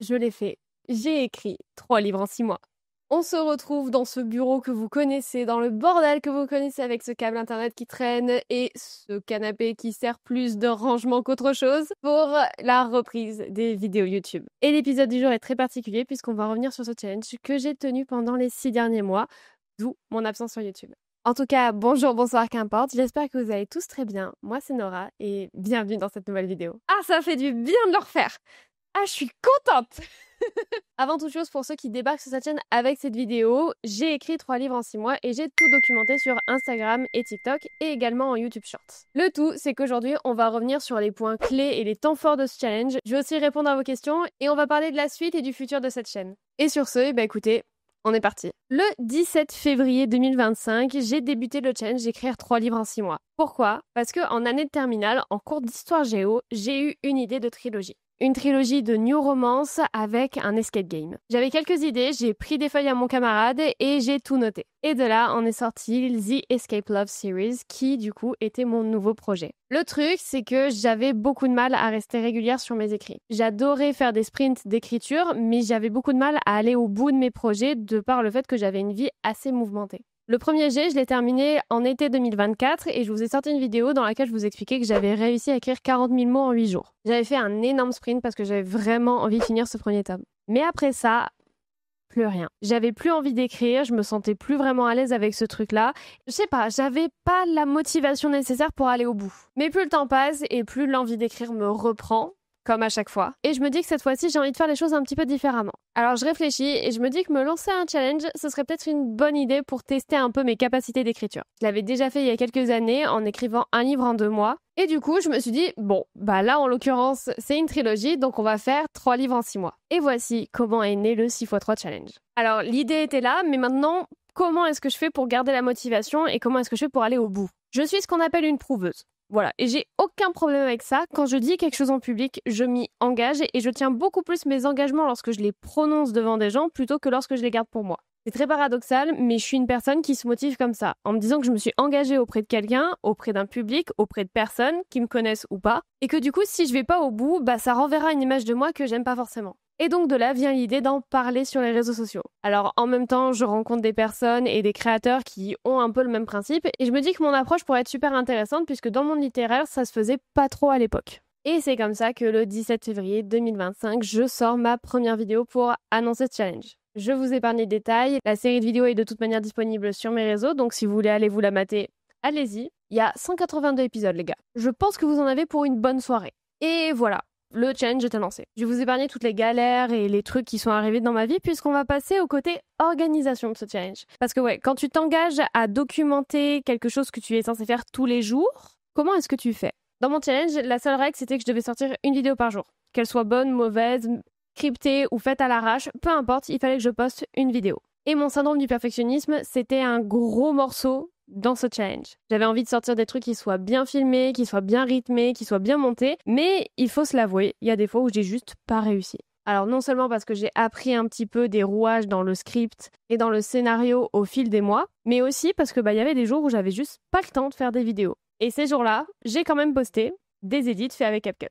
je l'ai fait. J'ai écrit 3 livres en 6 mois. On se retrouve dans ce bureau que vous connaissez, dans le bordel que vous connaissez avec ce câble internet qui traîne et ce canapé qui sert plus de rangement qu'autre chose pour la reprise des vidéos YouTube. Et l'épisode du jour est très particulier puisqu'on va revenir sur ce challenge que j'ai tenu pendant les 6 derniers mois, d'où mon absence sur YouTube. En tout cas, bonjour, bonsoir, qu'importe, j'espère que vous allez tous très bien. Moi c'est Nora et bienvenue dans cette nouvelle vidéo. Ah, ça fait du bien de le refaire! Ah, je suis contente! Avant toute chose, pour ceux qui débarquent sur cette chaîne avec cette vidéo, j'ai écrit 3 livres en 6 mois et j'ai tout documenté sur Instagram et TikTok et également en YouTube Shorts. Le tout, c'est qu'aujourd'hui, on va revenir sur les points clés et les temps forts de ce challenge. Je vais aussi répondre à vos questions et on va parler de la suite et du futur de cette chaîne. Et sur ce, écoutez, on est parti. Le 17 février 2025, j'ai débuté le challenge d'écrire 3 livres en 6 mois. Pourquoi? Parce qu'en année de terminale, en cours d'histoire géo, j'ai eu une idée de trilogie. Une trilogie de new romance avec un escape game. J'avais quelques idées, j'ai pris des feuilles à mon camarade et j'ai tout noté. Et de là, on est sorti The Escape Love Series qui, du coup, était mon nouveau projet. Le truc, c'est que j'avais beaucoup de mal à rester régulière sur mes écrits. J'adorais faire des sprints d'écriture, mais j'avais beaucoup de mal à aller au bout de mes projets de par le fait que j'avais une vie assez mouvementée. Le premier jet, je l'ai terminé en été 2024 et je vous ai sorti une vidéo dans laquelle je vous expliquais que j'avais réussi à écrire 40 000 mots en 8 jours. J'avais fait un énorme sprint parce que j'avais vraiment envie de finir ce premier tome. Mais après ça, plus rien. J'avais plus envie d'écrire, je me sentais plus vraiment à l'aise avec ce truc-là. Je sais pas, j'avais pas la motivation nécessaire pour aller au bout. Mais plus le temps passe et plus l'envie d'écrire me reprend. Comme à chaque fois. Et je me dis que cette fois-ci, j'ai envie de faire les choses un petit peu différemment. Alors je réfléchis et je me dis que me lancer un challenge, ce serait peut-être une bonne idée pour tester un peu mes capacités d'écriture. Je l'avais déjà fait il y a quelques années en écrivant un livre en 2 mois. Et du coup, je me suis dit, bon, là en l'occurrence, c'est une trilogie, donc on va faire 3 livres en 6 mois. Et voici comment est né le 6x3 challenge. Alors l'idée était là, mais maintenant, comment est-ce que je fais pour garder la motivation et comment est-ce que je fais pour aller au bout? Je suis ce qu'on appelle une prouveuse. Voilà, et j'ai aucun problème avec ça. Quand je dis quelque chose en public, je m'y engage et je tiens beaucoup plus mes engagements lorsque je les prononce devant des gens plutôt que lorsque je les garde pour moi. C'est très paradoxal, mais je suis une personne qui se motive comme ça, en me disant que je me suis engagée auprès de quelqu'un, auprès d'un public, auprès de personnes qui me connaissent ou pas, et que du coup, si je vais pas au bout, ça renverra une image de moi que j'aime pas forcément. Et donc de là vient l'idée d'en parler sur les réseaux sociaux. Alors en même temps, je rencontre des personnes et des créateurs qui ont un peu le même principe et je me dis que mon approche pourrait être super intéressante puisque dans le monde littéraire, ça se faisait pas trop à l'époque. Et c'est comme ça que le 17 février 2025, je sors ma première vidéo pour annoncer ce challenge. Je vous épargne les détails, la série de vidéos est de toute manière disponible sur mes réseaux, donc si vous voulez aller vous la mater, allez-y. Il y a 182 épisodes les gars. Je pense que vous en avez pour une bonne soirée. Et voilà. Le challenge est lancé. Je vais vous épargner toutes les galères et les trucs qui sont arrivés dans ma vie puisqu'on va passer au côté organisation de ce challenge. Parce que quand tu t'engages à documenter quelque chose que tu es censé faire tous les jours, comment est-ce que tu fais? Dans mon challenge, la seule règle c'était que je devais sortir une vidéo par jour. Qu'elle soit bonne, mauvaise, scriptée ou faite à l'arrache, peu importe, il fallait que je poste une vidéo. Et mon syndrome du perfectionnisme, c'était un gros morceau dans ce challenge. J'avais envie de sortir des trucs qui soient bien filmés, qui soient bien rythmés, qui soient bien montés, mais il faut se l'avouer, il y a des fois où j'ai juste pas réussi. Alors non seulement parce que j'ai appris un petit peu des rouages dans le script et dans le scénario au fil des mois, mais aussi parce que y avait des jours où j'avais juste pas le temps de faire des vidéos. Et ces jours-là, j'ai quand même posté des edits faits avec CapCut.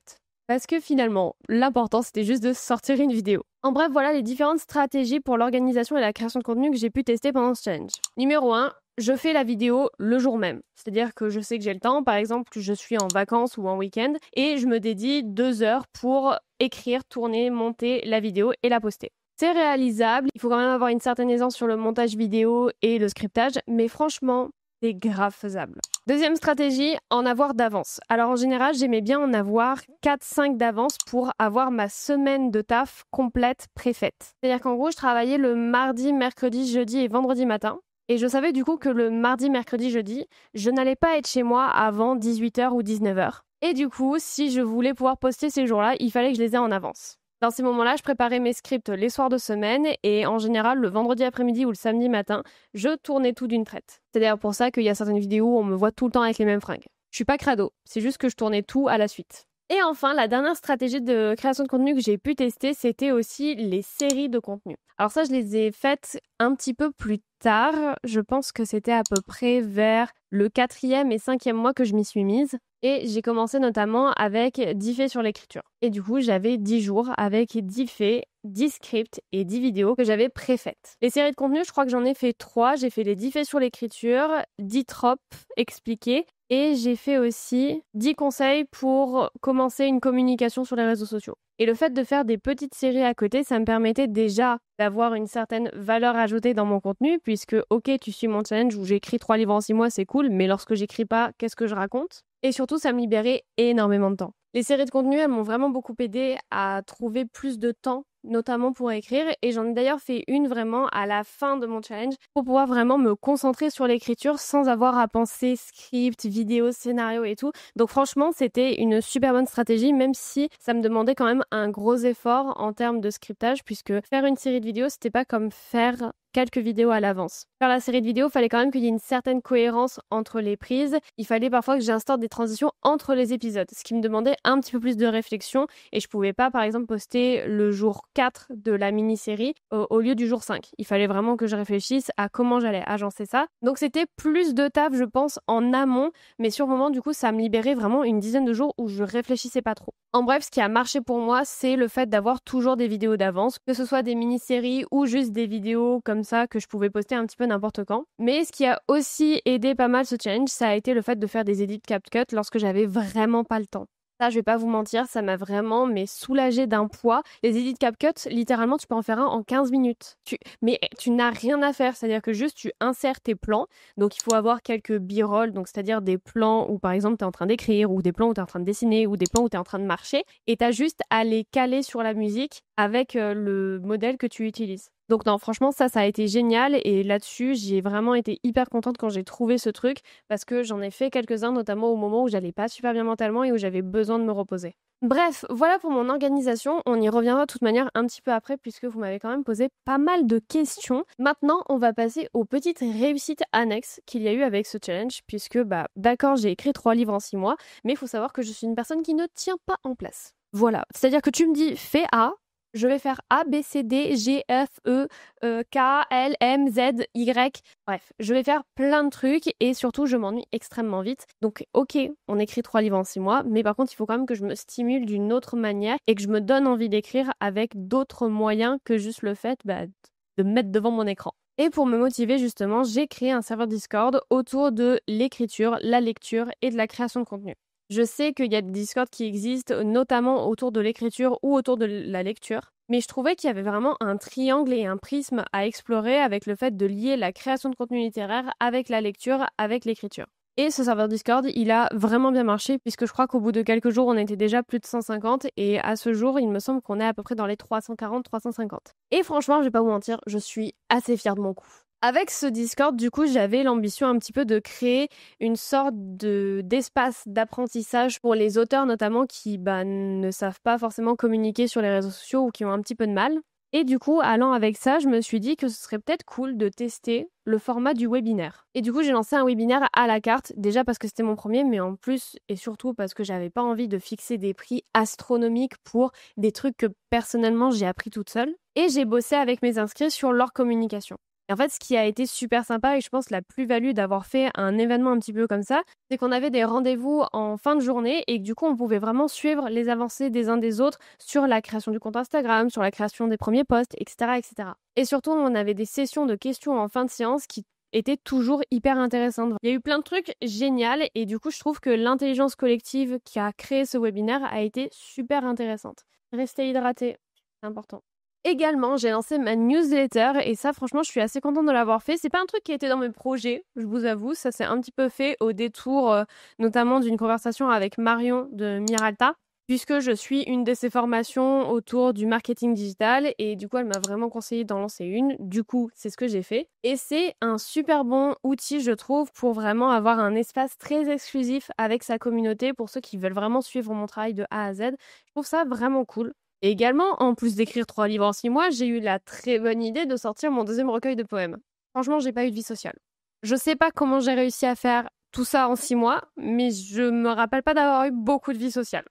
Parce que finalement, l'important c'était juste de sortir une vidéo. En bref, voilà les différentes stratégies pour l'organisation et la création de contenu que j'ai pu tester pendant ce challenge. Numéro 1, je fais la vidéo le jour même. C'est-à-dire que je sais que j'ai le temps, par exemple, je suis en vacances ou en week-end, et je me dédie 2 heures pour écrire, tourner, monter la vidéo et la poster. C'est réalisable, il faut quand même avoir une certaine aisance sur le montage vidéo et le scriptage, mais franchement, c'est grave faisable. Deuxième stratégie, en avoir d'avance. Alors en général, j'aimais bien en avoir 4-5 d'avance pour avoir ma semaine de taf complète préfaite. C'est-à-dire qu'en gros, je travaillais le mardi, mercredi, jeudi et vendredi matin. Et je savais du coup que le mardi, mercredi, jeudi, je n'allais pas être chez moi avant 18h ou 19h. Et du coup, si je voulais pouvoir poster ces jours-là, il fallait que je les ai en avance. Dans ces moments-là, je préparais mes scripts les soirs de semaine et en général, le vendredi après-midi ou le samedi matin, je tournais tout d'une traite. C'est d'ailleurs pour ça qu'il y a certaines vidéos où on me voit tout le temps avec les mêmes fringues. Je suis pas crado, c'est juste que je tournais tout à la suite. Et enfin, la dernière stratégie de création de contenu que j'ai pu tester, c'était aussi les séries de contenu. Alors ça, je les ai faites un petit peu plus tard. Je pense que c'était à peu près vers le 4e et 5e mois que je m'y suis mise. Et j'ai commencé notamment avec 10 faits sur l'écriture. Et du coup, j'avais 10 jours avec 10 faits, 10 scripts et 10 vidéos que j'avais préfaites. Les séries de contenu, je crois que j'en ai fait 3. J'ai fait les 10 faits sur l'écriture, 10 tropes expliqués. Et j'ai fait aussi 10 conseils pour commencer une communication sur les réseaux sociaux. Et le fait de faire des petites séries à côté, ça me permettait déjà d'avoir une certaine valeur ajoutée dans mon contenu, puisque ok, tu suis mon challenge où j'écris 3 livres en 6 mois, c'est cool, mais lorsque j'écris pas, qu'est-ce que je raconte? Et surtout, ça me libérait énormément de temps. Les séries de contenu, elles m'ont vraiment beaucoup aidé à trouver plus de temps, notamment pour écrire. Et j'en ai d'ailleurs fait une vraiment à la fin de mon challenge pour pouvoir vraiment me concentrer sur l'écriture sans avoir à penser script, vidéo, scénario et tout. Donc franchement, c'était une super bonne stratégie, même si ça me demandait quand même un gros effort en termes de scriptage, puisque faire une série de vidéos, c'était pas comme faire quelques vidéos à l'avance. Faire la série de vidéos, il fallait quand même qu'il y ait une certaine cohérence entre les prises. Il fallait parfois que j'instaure des transitions entre les épisodes, ce qui me demandait un petit peu plus de réflexion et je pouvais pas, par exemple, poster le jour 4 de la mini-série au lieu du jour 5. Il fallait vraiment que je réfléchisse à comment j'allais agencer ça. Donc c'était plus de taf, je pense, en amont, mais sur le moment, du coup, ça me libérait vraiment une dizaine de jours où je réfléchissais pas trop. En bref, ce qui a marché pour moi, c'est le fait d'avoir toujours des vidéos d'avance, que ce soit des mini-séries ou juste des vidéos comme ça que je pouvais poster un petit peu n'importe quand. Mais ce qui a aussi aidé pas mal ce challenge, ça a été le fait de faire des edits CapCut lorsque j'avais vraiment pas le temps. Ça, je vais pas vous mentir, ça m'a vraiment soulagé d'un poids. Les edits CapCut, littéralement, tu peux en faire un en 15 minutes. Mais tu n'as rien à faire, c'est-à-dire que juste tu insères tes plans. Donc il faut avoir quelques b-roll, donc c'est-à-dire des plans où par exemple tu es en train d'écrire, ou des plans où tu es en train de dessiner, ou des plans où tu es en train de marcher. Et tu as juste à les caler sur la musique avec le modèle que tu utilises. Donc non, franchement, ça a été génial et là-dessus, j'ai vraiment été hyper contente quand j'ai trouvé ce truc parce que j'en ai fait quelques-uns, notamment au moment où j'allais pas super bien mentalement et où j'avais besoin de me reposer. Bref, voilà pour mon organisation. On y reviendra de toute manière un petit peu après puisque vous m'avez quand même posé pas mal de questions. Maintenant, on va passer aux petites réussites annexes qu'il y a eu avec ce challenge puisque, d'accord, j'ai écrit 3 livres en 6 mois, mais il faut savoir que je suis une personne qui ne tient pas en place. Voilà, c'est-à-dire que tu me dis fais A, je vais faire A, B, C, D, G, F, E, K, L, M, Z, Y. Bref, je vais faire plein de trucs et surtout, je m'ennuie extrêmement vite. Donc, ok, on écrit 3 livres en 6 mois, mais par contre, il faut quand même que je me stimule d'une autre manière et que je me donne envie d'écrire avec d'autres moyens que juste le fait de me mettre devant mon écran. Et pour me motiver, justement, j'ai créé un serveur Discord autour de l'écriture, la lecture et de la création de contenu. Je sais qu'il y a des Discord qui existent, notamment autour de l'écriture ou autour de la lecture, mais je trouvais qu'il y avait vraiment un triangle et un prisme à explorer avec le fait de lier la création de contenu littéraire avec la lecture, avec l'écriture. Et ce serveur Discord, il a vraiment bien marché puisque je crois qu'au bout de quelques jours, on était déjà plus de 150 et à ce jour, il me semble qu'on est à peu près dans les 340-350. Et franchement, je vais pas vous mentir, je suis assez fière de mon coup. Avec ce Discord, du coup, j'avais l'ambition un petit peu de créer une sorte d'espace d'apprentissage pour les auteurs notamment qui ne savent pas forcément communiquer sur les réseaux sociaux ou qui ont un petit peu de mal. Et du coup, allant avec ça, je me suis dit que ce serait peut-être cool de tester le format du webinaire. Et du coup, j'ai lancé un webinaire à la carte, déjà parce que c'était mon premier, mais en plus et surtout parce que j'avais pas envie de fixer des prix astronomiques pour des trucs que personnellement j'ai appris toute seule. Et j'ai bossé avec mes inscrits sur leur communication. Et en fait, ce qui a été super sympa et je pense la plus-value d'avoir fait un événement un petit peu comme ça, c'est qu'on avait des rendez-vous en fin de journée et que du coup, on pouvait vraiment suivre les avancées des uns des autres sur la création du compte Instagram, sur la création des premiers posts, etc., etc. Et surtout, on avait des sessions de questions en fin de séance qui étaient toujours hyper intéressantes. Il y a eu plein de trucs géniaux et du coup, je trouve que l'intelligence collective qui a créé ce webinaire a été super intéressante. Restez hydratés, c'est important. Également, j'ai lancé ma newsletter et ça, franchement, je suis assez contente de l'avoir fait. C'est pas un truc qui était dans mes projets, je vous avoue. Ça s'est un petit peu fait au détour, notamment d'une conversation avec Marion de Miralta, puisque je suis une de ses formations autour du marketing digital et du coup, elle m'a vraiment conseillé d'en lancer une. Du coup, c'est ce que j'ai fait. Et c'est un super bon outil, je trouve, pour vraiment avoir un espace très exclusif avec sa communauté pour ceux qui veulent vraiment suivre mon travail de A à Z. Je trouve ça vraiment cool. Et également, en plus d'écrire 3 livres en 6 mois, j'ai eu la très bonne idée de sortir mon 2e recueil de poèmes. Franchement, j'ai pas eu de vie sociale. Je sais pas comment j'ai réussi à faire tout ça en 6 mois, mais je me rappelle pas d'avoir eu beaucoup de vie sociale.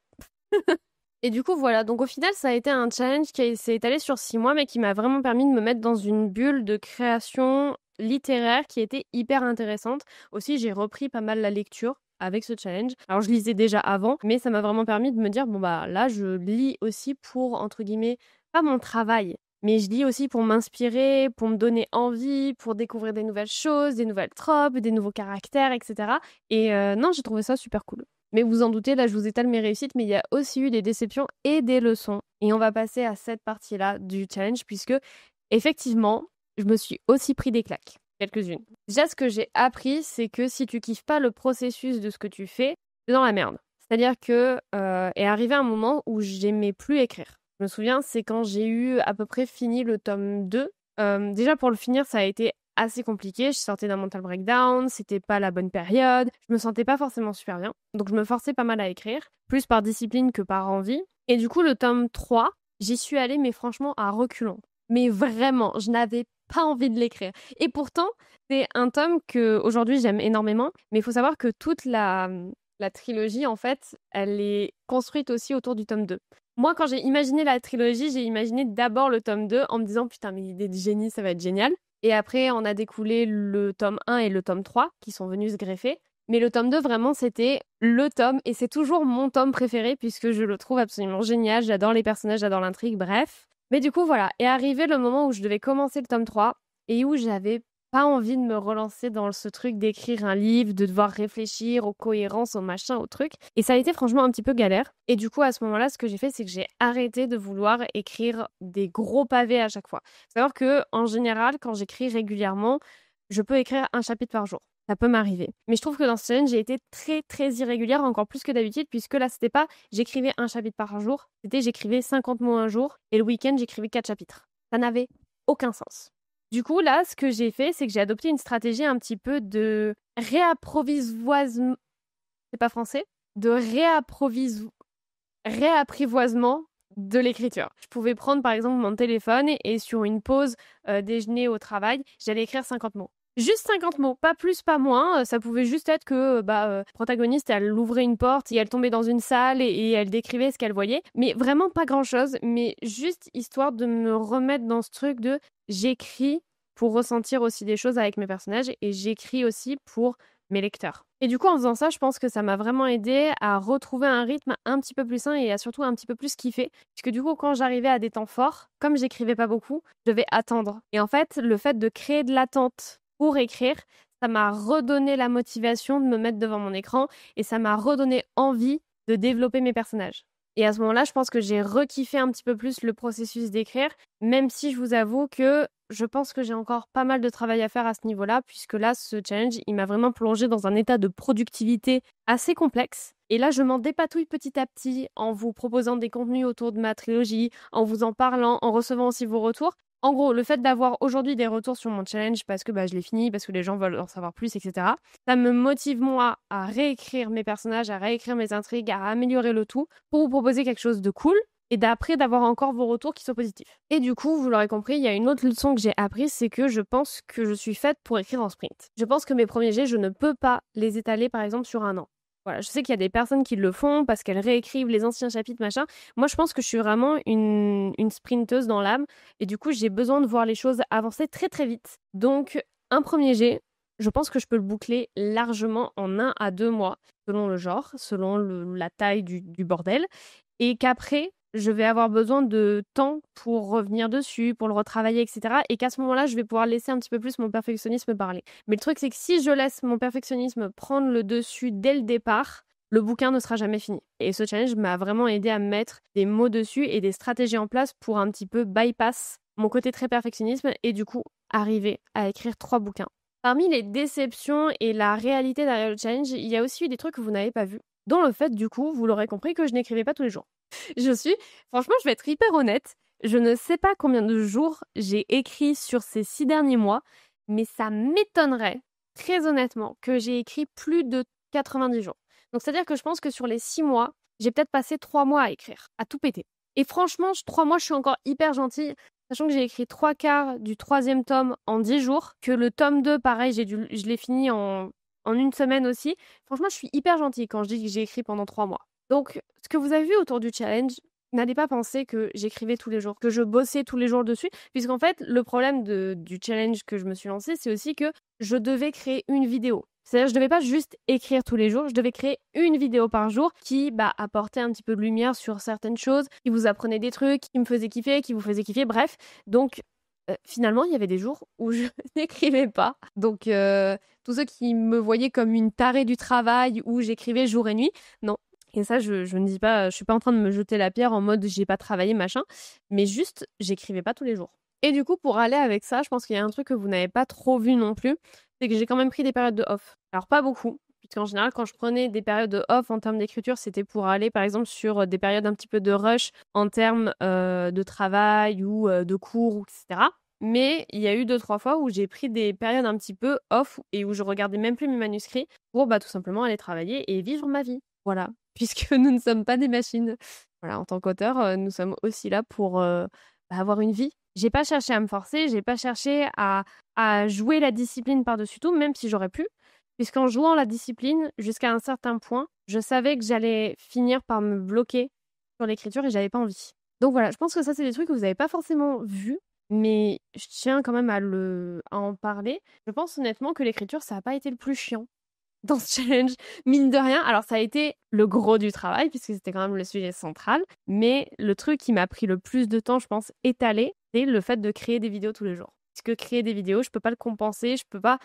Et du coup, voilà. Donc au final, ça a été un challenge qui s'est étalé sur 6 mois, mais qui m'a vraiment permis de me mettre dans une bulle de création littéraire qui était hyper intéressante. Aussi, j'ai repris pas mal la lecture avec ce challenge. Alors je lisais déjà avant, mais ça m'a vraiment permis de me dire, bon bah là je lis aussi pour, entre guillemets, pas mon travail, mais je lis aussi pour m'inspirer, pour me donner envie, pour découvrir des nouvelles choses, des nouvelles tropes, des nouveaux caractères, etc. Et non, j'ai trouvé ça super cool. Mais vous en doutez, là je vous étale mes réussites, mais il y a aussi eu des déceptions et des leçons. Et on va passer à cette partie-là du challenge, puisque effectivement, je me suis aussi pris des claques. Quelques-unes. Déjà, ce que j'ai appris, c'est que si tu kiffes pas le processus de ce que tu fais, t'es dans la merde. C'est-à-dire que est arrivé un moment où j'aimais plus écrire. Je me souviens, c'est quand j'ai eu à peu près fini le tome 2. Déjà, pour le finir, ça a été assez compliqué. Je sortais d'un mental breakdown, c'était pas la bonne période, je me sentais pas forcément super bien. Donc, je me forçais pas mal à écrire, plus par discipline que par envie. Et du coup, le tome 3, j'y suis allée, mais franchement, à reculons. Mais vraiment, je n'avais pas envie de l'écrire. Et pourtant, c'est un tome que aujourd'hui j'aime énormément, mais il faut savoir que toute la trilogie, en fait, elle est construite aussi autour du tome 2. Moi, quand j'ai imaginé la trilogie, j'ai imaginé d'abord le tome 2 en me disant putain, mais l'idée de génie, ça va être génial. Et après, on a découlé le tome 1 et le tome 3 qui sont venus se greffer. Mais le tome 2, vraiment, c'était le tome, et c'est toujours mon tome préféré puisque je le trouve absolument génial. J'adore les personnages, j'adore l'intrigue, bref. Mais du coup, voilà, est arrivé le moment où je devais commencer le tome 3 et où j'avais pas envie de me relancer dans ce truc d'écrire un livre, de devoir réfléchir aux cohérences, aux machins, aux trucs. Et ça a été franchement un petit peu galère. Et du coup, à ce moment-là, ce que j'ai fait, c'est que j'ai arrêté de vouloir écrire des gros pavés à chaque fois. Faut savoir que, en général, quand j'écris régulièrement, je peux écrire un chapitre par jour. Ça peut m'arriver. Mais je trouve que dans ce challenge, j'ai été très très irrégulière, encore plus que d'habitude, puisque là, c'était pas j'écrivais un chapitre par jour, c'était j'écrivais 50 mots un jour, et le week-end, j'écrivais 4 chapitres. Ça n'avait aucun sens. Du coup, là, ce que j'ai fait, c'est que j'ai adopté une stratégie un petit peu de réapprovisoisement. C'est pas français? De réapprivoisement de l'écriture. Je pouvais prendre par exemple mon téléphone et sur une pause déjeuner au travail, j'allais écrire 50 mots. Juste 50 mots, pas plus, pas moins. Ça pouvait juste être que protagoniste, elle ouvrait une porte et elle tombait dans une salle et elle décrivait ce qu'elle voyait. Mais vraiment pas grand-chose, mais juste histoire de me remettre dans ce truc de j'écris pour ressentir aussi des choses avec mes personnages et j'écris aussi pour mes lecteurs. Et du coup, en faisant ça, je pense que ça m'a vraiment aidé à retrouver un rythme un petit peu plus sain et à surtout un petit peu plus kiffer. Puisque du coup, quand j'arrivais à des temps forts, comme j'écrivais pas beaucoup, je devais attendre. Et en fait, le fait de créer de l'attente pour écrire, ça m'a redonné la motivation de me mettre devant mon écran et ça m'a redonné envie de développer mes personnages. Et à ce moment-là, je pense que j'ai rekiffé un petit peu plus le processus d'écrire, même si je vous avoue que je pense que j'ai encore pas mal de travail à faire à ce niveau-là, puisque là, ce challenge, il m'a vraiment plongé dans un état de productivité assez complexe. Et là, je m'en dépatouille petit à petit en vous proposant des contenus autour de ma trilogie, en vous en parlant, en recevant aussi vos retours. En gros, le fait d'avoir aujourd'hui des retours sur mon challenge parce que je l'ai fini, parce que les gens veulent en savoir plus, etc., ça me motive moi à réécrire mes personnages, à réécrire mes intrigues, à améliorer le tout pour vous proposer quelque chose de cool et d'après d'avoir encore vos retours qui sont positifs. Et du coup, vous l'aurez compris, il y a une autre leçon que j'ai apprise, c'est que je pense que je suis faite pour écrire en sprint. Je pense que mes premiers jets, je ne peux pas les étaler par exemple sur un an. Voilà, je sais qu'il y a des personnes qui le font parce qu'elles réécrivent les anciens chapitres, machin. Moi, je pense que je suis vraiment une sprinteuse dans l'âme. Et du coup, j'ai besoin de voir les choses avancer très très vite. Donc, un premier jet, je pense que je peux le boucler largement en 1 à 2 mois, selon le genre, selon la taille du bordel. Et qu'après, je vais avoir besoin de temps pour revenir dessus, pour le retravailler, etc. Et qu'à ce moment-là, je vais pouvoir laisser un petit peu plus mon perfectionnisme parler. Mais le truc, c'est que si je laisse mon perfectionnisme prendre le dessus dès le départ, le bouquin ne sera jamais fini. Et ce challenge m'a vraiment aidé à mettre des mots dessus et des stratégies en place pour un petit peu bypass mon côté très perfectionnisme et du coup arriver à écrire 3 bouquins. Parmi les déceptions et la réalité derrière le challenge, il y a aussi eu des trucs que vous n'avez pas vus. Dont le fait, du coup, vous l'aurez compris, que je n'écrivais pas tous les jours. Franchement, je vais être hyper honnête, je ne sais pas combien de jours j'ai écrit sur ces 6 derniers mois, mais ça m'étonnerait, très honnêtement, que j'ai écrit plus de 90 jours. Donc, c'est-à-dire que je pense que sur les 6 mois, j'ai peut-être passé 3 mois à écrire, à tout péter. Et franchement, 3 mois, je suis encore hyper gentille, sachant que j'ai écrit 3/4 du 3e tome en 10 jours, que le tome 2, pareil, je l'ai fini en 1 semaine aussi. Franchement, je suis hyper gentille quand je dis que j'ai écrit pendant 3 mois. Donc, ce que vous avez vu autour du challenge, n'allez pas penser que j'écrivais tous les jours, que je bossais tous les jours dessus, puisqu'en fait, le problème du challenge que je me suis lancé, c'est aussi que je devais créer une vidéo. C'est-à-dire, je devais pas juste écrire tous les jours, je devais créer une vidéo par jour qui apportait un petit peu de lumière sur certaines choses, qui vous apprenait des trucs, qui me faisait kiffer, qui vous faisait kiffer, bref. Donc, finalement, il y avait des jours où je n'écrivais pas. Donc, tous ceux qui me voyaient comme une tarée du travail où j'écrivais jour et nuit, non. Et ça, je ne dis pas, je suis pas en train de me jeter la pierre en mode j'ai pas travaillé, machin, mais juste, j'écrivais pas tous les jours. Et du coup, pour aller avec ça, je pense qu'il y a un truc que vous n'avez pas trop vu non plus, c'est que j'ai quand même pris des périodes de off. Alors, pas beaucoup, puisqu'en général, quand je prenais des périodes de off en termes d'écriture, c'était pour aller, par exemple, sur des périodes un petit peu de rush en termes de travail ou de cours, etc. Mais il y a eu 2-3 fois où j'ai pris des périodes un petit peu off et où je regardais même plus mes manuscrits pour tout simplement aller travailler et vivre ma vie. Voilà, puisque nous ne sommes pas des machines. Voilà, en tant qu'auteur, nous sommes aussi là pour avoir une vie. J'ai pas cherché à me forcer, j'ai pas cherché à jouer la discipline par-dessus tout, même si j'aurais pu, puisqu'en jouant la discipline jusqu'à un certain point, je savais que j'allais finir par me bloquer sur l'écriture et j'avais pas envie. Donc voilà, je pense que ça, c'est des trucs que vous avez pas forcément vus, mais je tiens quand même à en parler. Je pense honnêtement que l'écriture, ça a pas été le plus chiant dans ce challenge, mine de rien. Alors, ça a été le gros du travail, puisque c'était quand même le sujet central. Mais le truc qui m'a pris le plus de temps, je pense, étalé, c'est le fait de créer des vidéos tous les jours. Parce que créer des vidéos, je peux pas le compenser, je peux pas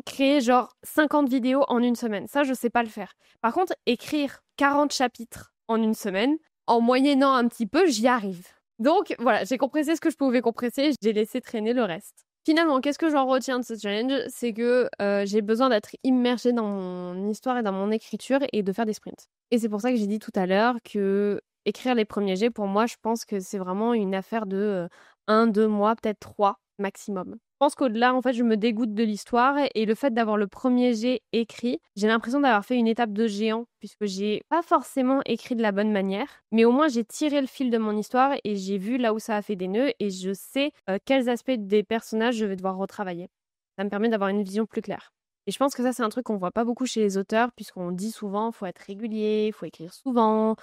créer genre 50 vidéos en une semaine. Ça, je sais pas le faire. Par contre, écrire 40 chapitres en une semaine, en moyennant un petit peu, j'y arrive. Donc voilà, j'ai compressé ce que je pouvais compresser, j'ai laissé traîner le reste. Finalement, qu'est-ce que j'en retiens de ce challenge? C'est que j'ai besoin d'être immergée dans mon histoire et dans mon écriture et de faire des sprints. Et c'est pour ça que j'ai dit tout à l'heure que écrire les premiers jets, pour moi, je pense que c'est vraiment une affaire de 1-2 mois, peut-être 3 maximum. Je pense qu'au-delà, en fait, je me dégoûte de l'histoire et le fait d'avoir le premier jet écrit, j'ai l'impression d'avoir fait une étape de géant puisque j'ai pas forcément écrit de la bonne manière, mais au moins j'ai tiré le fil de mon histoire et j'ai vu là où ça a fait des nœuds et je sais quels aspects des personnages je vais devoir retravailler. Ça me permet d'avoir une vision plus claire. Et je pense que ça, c'est un truc qu'on voit pas beaucoup chez les auteurs puisqu'on dit souvent faut être régulier, faut écrire souvent,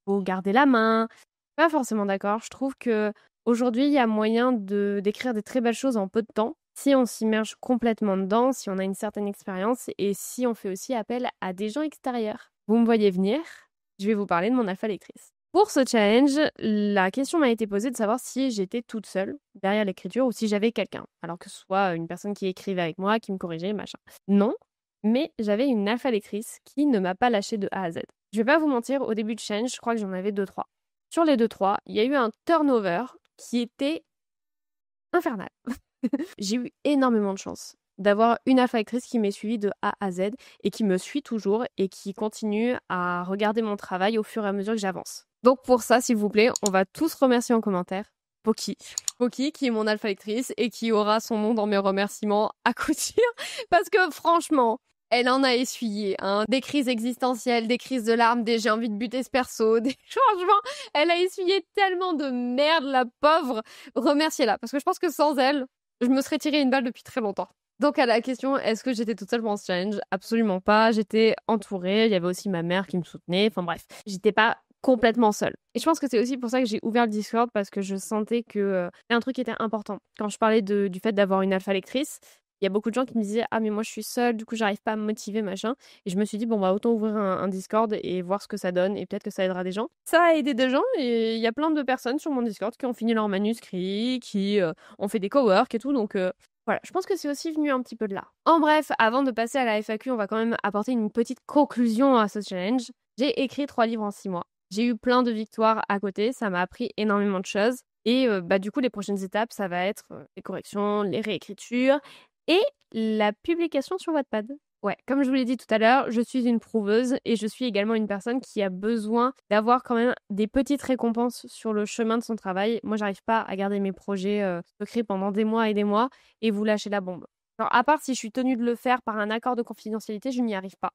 faut garder la main. Pas forcément d'accord. Je trouve que aujourd'hui, il y a moyen d'écrire des très belles choses en peu de temps, si on s'immerge complètement dedans, si on a une certaine expérience et si on fait aussi appel à des gens extérieurs. Vous me voyez venir, je vais vous parler de mon alpha lectrice. Pour ce challenge, la question m'a été posée de savoir si j'étais toute seule derrière l'écriture ou si j'avais quelqu'un. Alors que ce soit une personne qui écrivait avec moi, qui me corrigeait, machin. Non, mais j'avais une alpha lectrice qui ne m'a pas lâchée de A à Z. Je vais pas vous mentir, au début de challenge, je crois que j'en avais 2-3. Sur les 2-3, il y a eu un turnover qui était infernal. J'ai eu énormément de chance d'avoir une alpha lectrice qui m'est suivie de A à Z et qui me suit toujours et qui continue à regarder mon travail au fur et à mesure que j'avance. Donc pour ça, s'il vous plaît, on va tous remercier en commentaire Poki. Poki, qui est mon alpha lectrice et qui aura son nom dans mes remerciements à coup sûr. Parce que franchement, elle en a essuyé, hein. Des crises existentielles, des crises de larmes, des j'ai envie de buter ce perso, des changements. Elle a essuyé tellement de merde, la pauvre. Remerciez-la, parce que je pense que sans elle, je me serais tiré une balle depuis très longtemps. Donc à la question, est-ce que j'étais toute seule pendant ce challenge? Absolument pas. J'étais entourée. Il y avait aussi ma mère qui me soutenait. Enfin bref, j'étais pas complètement seule. Et je pense que c'est aussi pour ça que j'ai ouvert le Discord parce que je sentais que un truc qui était important. Quand je parlais du fait d'avoir une alpha lectrice, il y a beaucoup de gens qui me disaient ah mais moi je suis seule, du coup j'arrive pas à me motiver machin. Et je me suis dit bon autant ouvrir un Discord et voir ce que ça donne et peut-être que ça aidera des gens. Ça a aidé des gens et il y a plein de personnes sur mon Discord qui ont fini leur manuscrit, qui ont fait des cowork et tout donc voilà, je pense que c'est aussi venu un petit peu de là. En bref, avant de passer à la FAQ, on va quand même apporter une petite conclusion à ce challenge. J'ai écrit 3 livres en 6 mois. J'ai eu plein de victoires à côté, ça m'a appris énormément de choses. Et du coup, les prochaines étapes, ça va être les corrections, les réécritures et la publication sur Wattpad. Ouais, comme je vous l'ai dit tout à l'heure, je suis une prouveuse et je suis également une personne qui a besoin d'avoir quand même des petites récompenses sur le chemin de son travail. Moi, j'arrive pas à garder mes projets secrets pendant des mois et vous lâcher la bombe. Alors, à part si je suis tenue de le faire par un accord de confidentialité, je n'y arrive pas.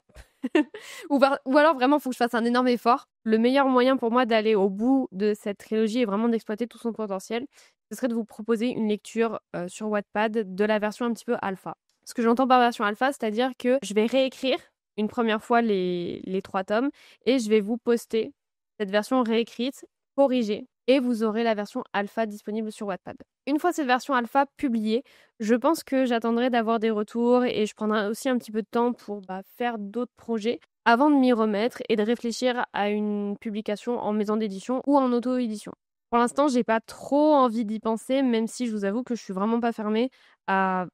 ou alors vraiment, il faut que je fasse un énorme effort. Le meilleur moyen pour moi d'aller au bout de cette trilogie et vraiment d'exploiter tout son potentiel, ce serait de vous proposer une lecture sur Wattpad de la version un petit peu alpha. Ce que j'entends par version alpha, c'est-à-dire que je vais réécrire une première fois les 3 tomes et je vais vous poster cette version réécrite, corrigée, et vous aurez la version alpha disponible sur Wattpad. Une fois cette version alpha publiée, je pense que j'attendrai d'avoir des retours et je prendrai aussi un petit peu de temps pour faire d'autres projets avant de m'y remettre et de réfléchir à une publication en maison d'édition ou en auto-édition. Pour l'instant, j'ai pas trop envie d'y penser, même si je vous avoue que je suis vraiment pas fermée à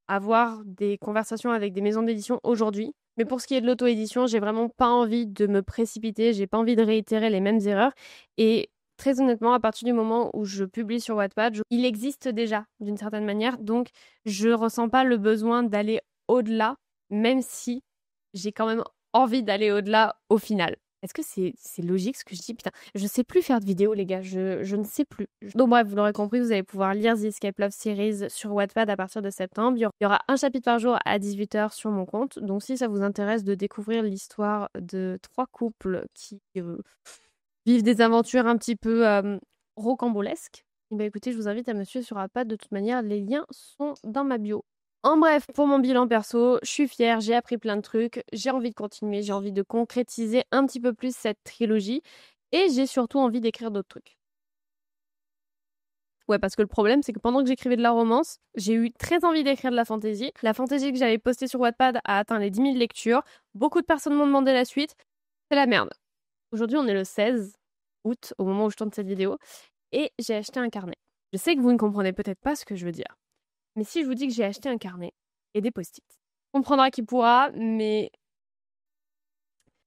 avoir des conversations avec des maisons d'édition aujourd'hui. Mais pour ce qui est de l'auto-édition, j'ai vraiment pas envie de me précipiter, j'ai pas envie de réitérer les mêmes erreurs. Et très honnêtement, à partir du moment où je publie sur Wattpad, il existe déjà d'une certaine manière, donc je ressens pas le besoin d'aller au-delà, même si j'ai quand même envie d'aller au-delà au final. Est-ce que c'est logique ce que je dis? Putain, je sais plus faire de vidéos, les gars, je ne sais plus. Donc bref, vous l'aurez compris, vous allez pouvoir lire The Escape Love Series sur Wattpad à partir de septembre. Il y aura un chapitre par jour à 18h sur mon compte. Donc si ça vous intéresse de découvrir l'histoire de 3 couples qui vivent des aventures un petit peu rocambolesques, écoutez, je vous invite à me suivre sur Wattpad. De toute manière, les liens sont dans ma bio. En bref, pour mon bilan perso, je suis fière, j'ai appris plein de trucs, j'ai envie de continuer, j'ai envie de concrétiser un petit peu plus cette trilogie et j'ai surtout envie d'écrire d'autres trucs. Ouais, parce que le problème, c'est que pendant que j'écrivais de la romance, j'ai eu très envie d'écrire de la fantasy. La fantasy que j'avais postée sur Wattpad a atteint les 10 000 lectures. Beaucoup de personnes m'ont demandé la suite. C'est la merde. Aujourd'hui, on est le 16 août, au moment où je tourne cette vidéo, et j'ai acheté un carnet. Je sais que vous ne comprenez peut-être pas ce que je veux dire. Mais si je vous dis que j'ai acheté un carnet et des post-it, on comprendra qui pourra, mais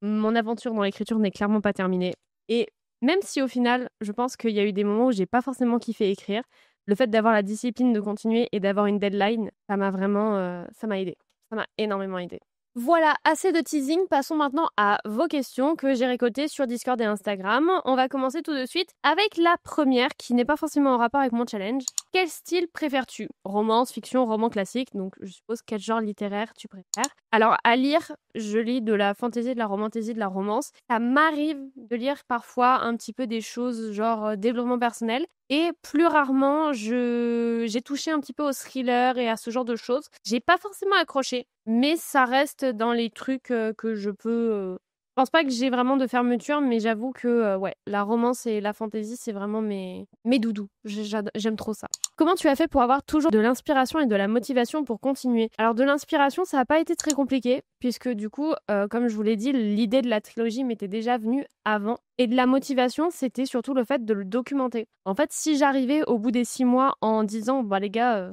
mon aventure dans l'écriture n'est clairement pas terminée. Et même si au final, je pense qu'il y a eu des moments où j'ai pas forcément kiffé écrire, le fait d'avoir la discipline de continuer et d'avoir une deadline, ça m'a vraiment, ça m'a aidé. Ça m'a énormément aidé. Voilà, assez de teasing, passons maintenant à vos questions que j'ai récoltées sur Discord et Instagram. On va commencer tout de suite avec la première qui n'est pas forcément en rapport avec mon challenge. Quel style préfères-tu? Romance, fiction, roman classique, donc je suppose quel genre littéraire tu préfères. Alors à lire, je lis de la fantaisie, de la romantésie, de la romance. Ça m'arrive de lire parfois un petit peu des choses genre développement personnel. Et plus rarement, j'ai touché un petit peu au thriller et à ce genre de choses. J'ai pas forcément accroché, mais ça reste dans les trucs que je peux. Je pense pas que j'ai vraiment de fermeture, mais j'avoue que ouais, la romance et la fantasy, c'est vraiment mes doudous. J'aime trop ça. Comment tu as fait pour avoir toujours de l'inspiration et de la motivation pour continuer? Alors de l'inspiration, ça n'a pas été très compliqué, puisque du coup, comme je vous l'ai dit, l'idée de la trilogie m'était déjà venue avant. Et de la motivation, c'était surtout le fait de le documenter. En fait, si j'arrivais au bout des 6 mois en disant, bah les gars,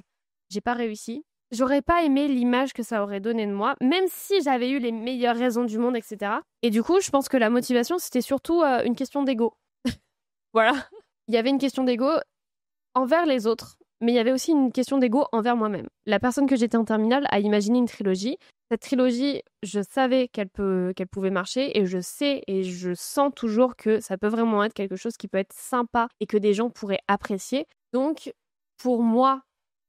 j'ai pas réussi, j'aurais pas aimé l'image que ça aurait donné de moi, même si j'avais eu les meilleures raisons du monde, etc. Et du coup, je pense que la motivation, c'était surtout une question d'ego. Voilà. Il y avait une question d'ego envers les autres, mais il y avait aussi une question d'ego envers moi-même. La personne que j'étais en terminale a imaginé une trilogie. Cette trilogie, je savais qu'elle pouvait marcher et je sais et je sens toujours que ça peut vraiment être quelque chose qui peut être sympa et que des gens pourraient apprécier. Donc, pour moi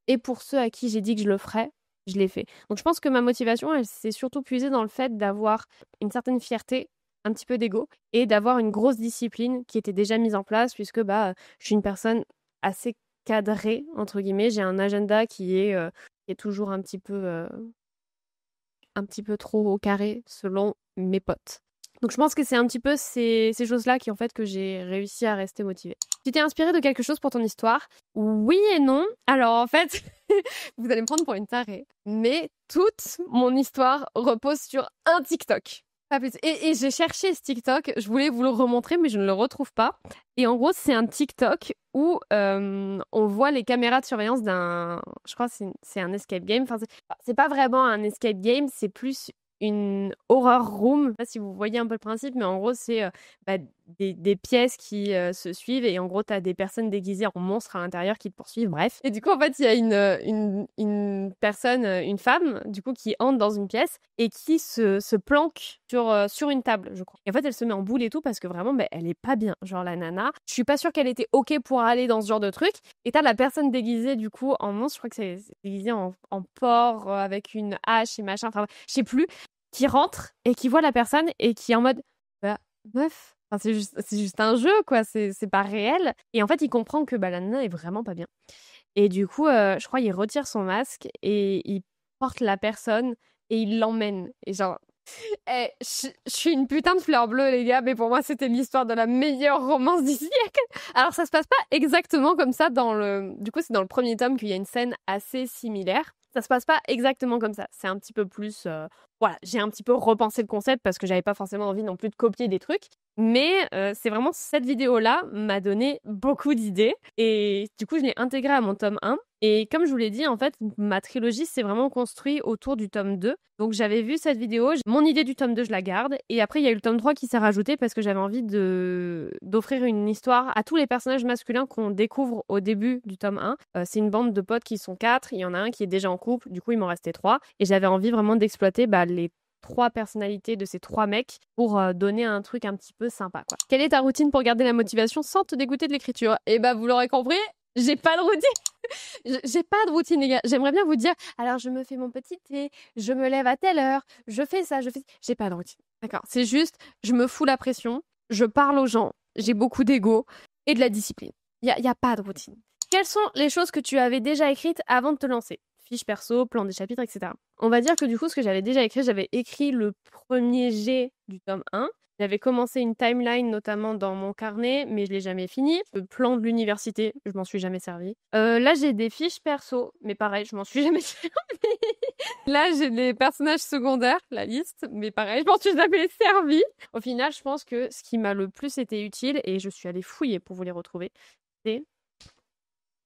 et pour ceux à qui j'ai dit que je le ferais, je l'ai fait. Donc, je pense que ma motivation, elle s'est surtout puisée dans le fait d'avoir une certaine fierté, un petit peu d'ego et d'avoir une grosse discipline qui était déjà mise en place puisque je suis une personne assez cadrée, entre guillemets. J'ai un agenda qui est toujours un petit peu trop au carré selon mes potes. Donc je pense que c'est un petit peu ces choses-là qui ont fait que j'ai réussi à rester motivée. Tu t'es inspirée de quelque chose pour ton histoire? Oui et non. Alors en fait, vous allez me prendre pour une tarée, mais toute mon histoire repose sur un TikTok. Pas plus. Et j'ai cherché ce TikTok, je voulais vous le remontrer, mais je ne le retrouve pas. Et en gros, c'est un TikTok où on voit les caméras de surveillance d'un... Je crois que c'est un escape game. Enfin, c'est pas vraiment un escape game, c'est plus une horror room. Je sais pas si vous voyez un peu le principe, mais en gros, c'est des pièces qui se suivent et en gros, t'as des personnes déguisées en monstres à l'intérieur qui te poursuivent, bref. Et du coup, en fait, il y a une personne, une femme, du coup, qui entre dans une pièce et qui se planque sur une table, je crois. Et en fait, elle se met en boule et tout parce que vraiment, elle est pas bien. Genre, la nana, je suis pas sûre qu'elle était OK pour aller dans ce genre de truc. Et t'as la personne déguisée, du coup, en monstre, je crois que c'est déguisé en porc avec une hache et machin, enfin, je sais plus, qui rentre et qui voit la personne et qui est en mode meuf, enfin, c'est juste un jeu, quoi, c'est pas réel. Et en fait, il comprend que la nana est vraiment pas bien. Et du coup, je crois il retire son masque et il porte la personne et il l'emmène. Et genre, Je suis une putain de fleur bleue, les gars, mais pour moi, c'était l'histoire de la meilleure romance du siècle. Alors, ça se passe pas exactement comme ça dans le... Du coup, c'est dans le premier tome qu'il y a une scène assez similaire. Ça se passe pas exactement comme ça. C'est un petit peu plus... Voilà, j'ai un petit peu repensé le concept parce que j'avais pas forcément envie non plus de copier des trucs. Mais c'est vraiment cette vidéo-là m'a donné beaucoup d'idées. Et du coup, je l'ai intégrée à mon tome 1. Et comme je vous l'ai dit, en fait, ma trilogie s'est vraiment construite autour du tome 2. Donc j'avais vu cette vidéo, mon idée du tome 2, je la garde. Et après, il y a eu le tome 3 qui s'est rajouté parce que j'avais envie d'offrir une histoire à tous les personnages masculins qu'on découvre au début du tome 1. C'est une bande de potes qui sont 4. Il y en a un qui est déjà en couple. Du coup, il m'en restait 3. Et j'avais envie vraiment d'exploiter les 3 personnalités de ces 3 mecs pour donner un truc un petit peu sympa, quoi. Quelle est ta routine pour garder la motivation sans te dégoûter de l'écriture? Eh bah, vous l'aurez compris, j'ai pas de routine. J'ai pas de routine, les gars. J'aimerais bien vous dire, alors je me fais mon petit thé, je me lève à telle heure, je fais ça, je fais... J'ai pas de routine. D'accord. C'est juste, je me fous la pression, je parle aux gens, j'ai beaucoup d'ego et de la discipline. Y a pas de routine. Quelles sont les choses que tu avais déjà écrites avant de te lancer? Fiche perso, plan des chapitres, etc. On va dire que du coup, ce que j'avais déjà écrit, j'avais écrit le premier jet du tome 1. J'avais commencé une timeline notamment dans mon carnet, mais je l'ai jamais fini. Le plan de l'université, je m'en suis jamais servi. Là, j'ai des fiches perso, mais pareil, je m'en suis jamais servi. Là, j'ai des personnages secondaires, la liste, mais pareil, je m'en suis jamais servi. Au final, je pense que ce qui m'a le plus été utile, et je suis allée fouiller pour vous les retrouver, c'est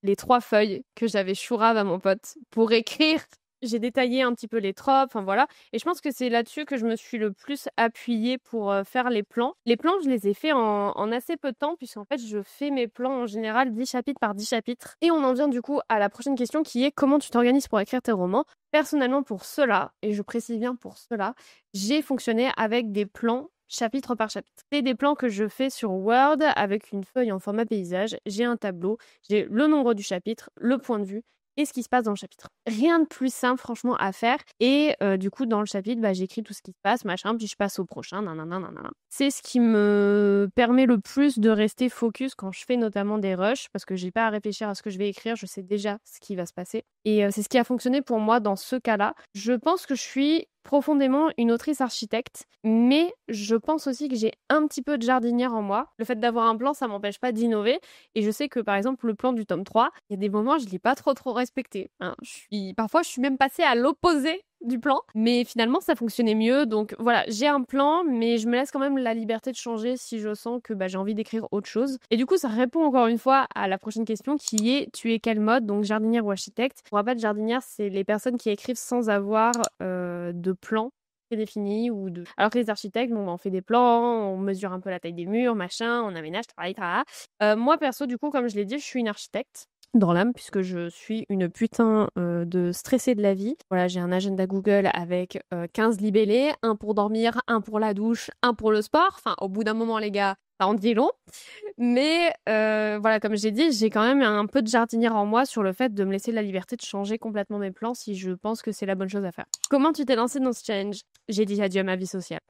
les 3 feuilles que j'avais chourave à mon pote pour écrire. J'ai détaillé un petit peu les tropes, enfin voilà. Et je pense que c'est là-dessus que je me suis le plus appuyée pour faire les plans. Les plans, je les ai faits en assez peu de temps, puisqu'en fait, je fais mes plans en général 10 chapitres par 10 chapitres. Et on en vient du coup à la prochaine question qui est comment tu t'organises pour écrire tes romans. Personnellement, pour cela, et je précise bien pour cela, j'ai fonctionné avec des plans chapitre par chapitre. C'est des plans que je fais sur Word avec une feuille en format paysage. J'ai un tableau, j'ai le nombre du chapitre, le point de vue et ce qui se passe dans le chapitre. Rien de plus simple franchement à faire. Et du coup dans le chapitre, j'écris tout ce qui se passe, machin, puis je passe au prochain, nanana. C'est ce qui me permet le plus de rester focus quand je fais notamment des rushs, parce que j'ai pas à réfléchir à ce que je vais écrire, je sais déjà ce qui va se passer. Et c'est ce qui a fonctionné pour moi dans ce cas-là. Je pense que je suis profondément une autrice architecte, mais je pense aussi que j'ai un petit peu de jardinière en moi. Le fait d'avoir un plan, ça m'empêche pas d'innover. Et je sais que, par exemple, le plan du tome 3, il y a des moments, je l'ai pas trop respecté. Hein. Parfois, je suis même passée à l'opposé du plan, mais finalement ça fonctionnait mieux. Donc voilà, j'ai un plan, mais je me laisse quand même la liberté de changer si je sens que j'ai envie d'écrire autre chose. Et du coup, ça répond encore une fois à la prochaine question qui est tu es quel mode, donc jardinière ou architecte. Pour rappel, jardinière, c'est les personnes qui écrivent sans avoir de plan prédéfini ou de... Alors que les architectes, on fait des plans, on mesure un peu la taille des murs, machin, on aménage, tralala. Moi perso, du coup, comme je l'ai dit, je suis une architecte dans l'âme puisque je suis une putain de stressée de la vie. Voilà, j'ai un agenda Google avec 15 libellés, un pour dormir, un pour la douche, un pour le sport. Enfin, au bout d'un moment, les gars, ça en dit long. Mais voilà, comme j'ai dit, j'ai quand même un peu de jardinière en moi sur le fait de me laisser la liberté de changer complètement mes plans si je pense que c'est la bonne chose à faire. Comment tu t'es lancée dans ce challenge? J'ai dit adieu à ma vie sociale.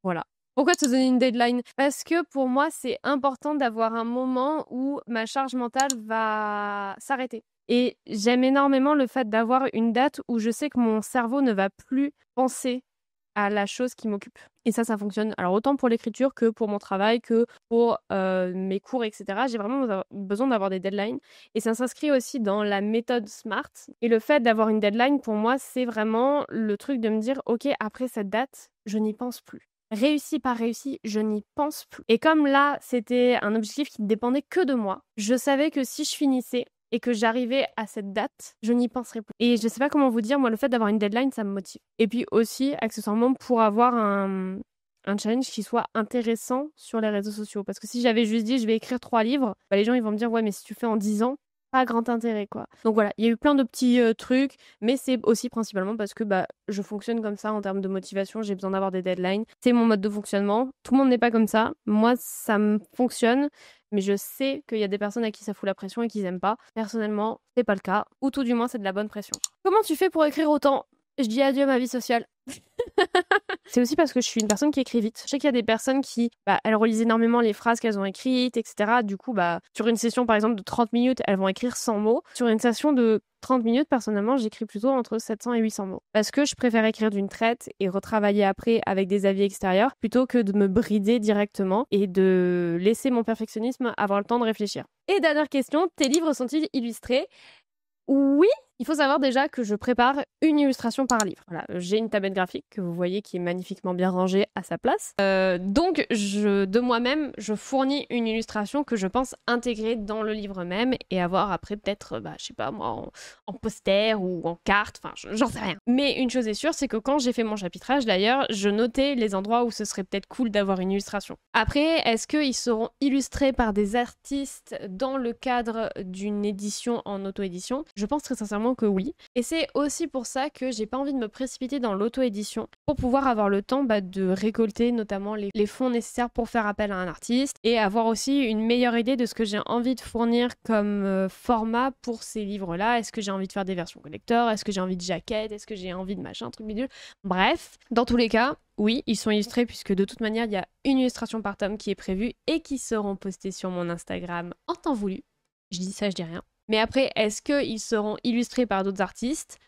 Voilà. Pourquoi te donner une deadline? Parce que pour moi, c'est important d'avoir un moment où ma charge mentale va s'arrêter. Et j'aime énormément le fait d'avoir une date où je sais que mon cerveau ne va plus penser à la chose qui m'occupe. Et ça fonctionne. Alors autant pour l'écriture que pour mon travail, que pour mes cours, etc. J'ai vraiment besoin d'avoir des deadlines. Et ça s'inscrit aussi dans la méthode SMART. Et le fait d'avoir une deadline, pour moi, c'est vraiment le truc de me dire, ok, après cette date, je n'y pense plus. Réussi par réussi, je n'y pense plus. Et comme là, c'était un objectif qui ne dépendait que de moi, je savais que si je finissais et que j'arrivais à cette date, je n'y penserais plus. Et je sais pas comment vous dire, moi, le fait d'avoir une deadline, ça me motive. Et puis aussi, accessoirement, pour avoir un challenge qui soit intéressant sur les réseaux sociaux. Parce que si j'avais juste dit, je vais écrire 3 livres, les gens, ils vont me dire, ouais, mais si tu fais en 10 ans, pas grand intérêt, quoi. Donc voilà, il y a eu plein de petits trucs, mais c'est aussi principalement parce que je fonctionne comme ça en termes de motivation, j'ai besoin d'avoir des deadlines. C'est mon mode de fonctionnement. Tout le monde n'est pas comme ça. Moi, ça me fonctionne, mais je sais qu'il y a des personnes à qui ça fout la pression et qu'ils aiment pas. Personnellement, c'est pas le cas, ou tout du moins, c'est de la bonne pression. Comment tu fais pour écrire autant? Je dis adieu à ma vie sociale. C'est aussi parce que je suis une personne qui écrit vite. Je sais qu'il y a des personnes qui, elles relisent énormément les phrases qu'elles ont écrites, etc. Du coup, sur une session, par exemple, de 30 minutes, elles vont écrire 100 mots. Sur une session de 30 minutes, personnellement, j'écris plutôt entre 700 et 800 mots. Parce que je préfère écrire d'une traite et retravailler après avec des avis extérieurs plutôt que de me brider directement et de laisser mon perfectionnisme avoir le temps de réfléchir. Et dernière question, tes livres sont-ils illustrés ? Oui, il faut savoir déjà que je prépare une illustration par livre. Voilà, j'ai une tablette graphique que vous voyez qui est magnifiquement bien rangée à sa place. Donc, de moi-même, je fournis une illustration que je pense intégrer dans le livre même et avoir après peut-être, je sais pas moi, en poster ou en carte, enfin, j'en sais rien. Mais une chose est sûre, c'est que quand j'ai fait mon chapitrage, d'ailleurs, je notais les endroits où ce serait peut-être cool d'avoir une illustration. Après, est-ce qu'ils seront illustrés par des artistes dans le cadre d'une édition en auto-édition ? Je pense très sincèrement que oui. Et c'est aussi pour ça que j'ai pas envie de me précipiter dans l'auto-édition pour pouvoir avoir le temps de récolter notamment les fonds nécessaires pour faire appel à un artiste et avoir aussi une meilleure idée de ce que j'ai envie de fournir comme format pour ces livres-là. Est-ce que j'ai envie de faire des versions collector ? Est-ce que j'ai envie de jaquettes ? Est-ce que j'ai envie de machin, truc bidule ? Bref, dans tous les cas, oui, ils sont illustrés puisque de toute manière, il y a une illustration par tome qui est prévue et qui seront postées sur mon Instagram en temps voulu. Je dis ça, je dis rien. Mais après, est-ce qu'ils seront illustrés par d'autres artistes ?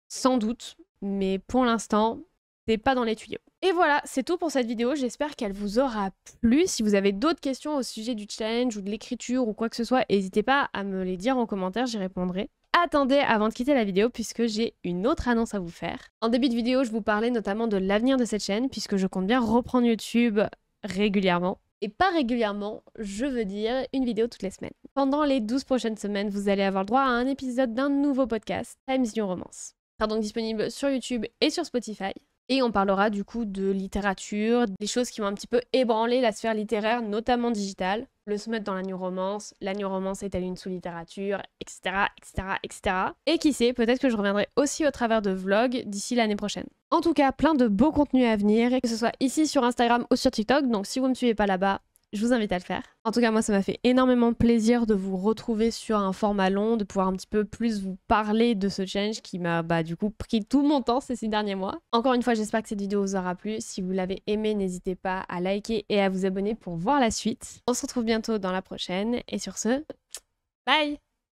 Sans doute, mais pour l'instant, c'est pas dans les tuyaux. Et voilà, c'est tout pour cette vidéo, j'espère qu'elle vous aura plu. Si vous avez d'autres questions au sujet du challenge ou de l'écriture ou quoi que ce soit, n'hésitez pas à me les dire en commentaire, j'y répondrai. Attendez avant de quitter la vidéo puisque j'ai une autre annonce à vous faire. En début de vidéo, je vous parlais notamment de l'avenir de cette chaîne puisque je compte bien reprendre YouTube régulièrement. Et pas régulièrement, je veux dire une vidéo toutes les semaines. Pendant les 12 prochaines semaines, vous allez avoir le droit à un épisode d'un nouveau podcast, Times New Romance. Il sera donc disponible sur YouTube et sur Spotify. Et on parlera du coup de littérature, des choses qui vont un petit peu ébranler la sphère littéraire, notamment digitale. Le soumettre dans la New Romance est-elle une sous-littérature, etc., etc., etc. Et qui sait, peut-être que je reviendrai aussi au travers de vlogs d'ici l'année prochaine. En tout cas, plein de beaux contenus à venir, que ce soit ici sur Instagram ou sur TikTok, donc si vous ne me suivez pas là-bas, je vous invite à le faire. En tout cas, moi, ça m'a fait énormément plaisir de vous retrouver sur un format long, de pouvoir un petit peu plus vous parler de ce challenge qui m'a du coup pris tout mon temps ces 6 derniers mois. Encore une fois, j'espère que cette vidéo vous aura plu. Si vous l'avez aimé, n'hésitez pas à liker et à vous abonner pour voir la suite. On se retrouve bientôt dans la prochaine. Et sur ce, bye!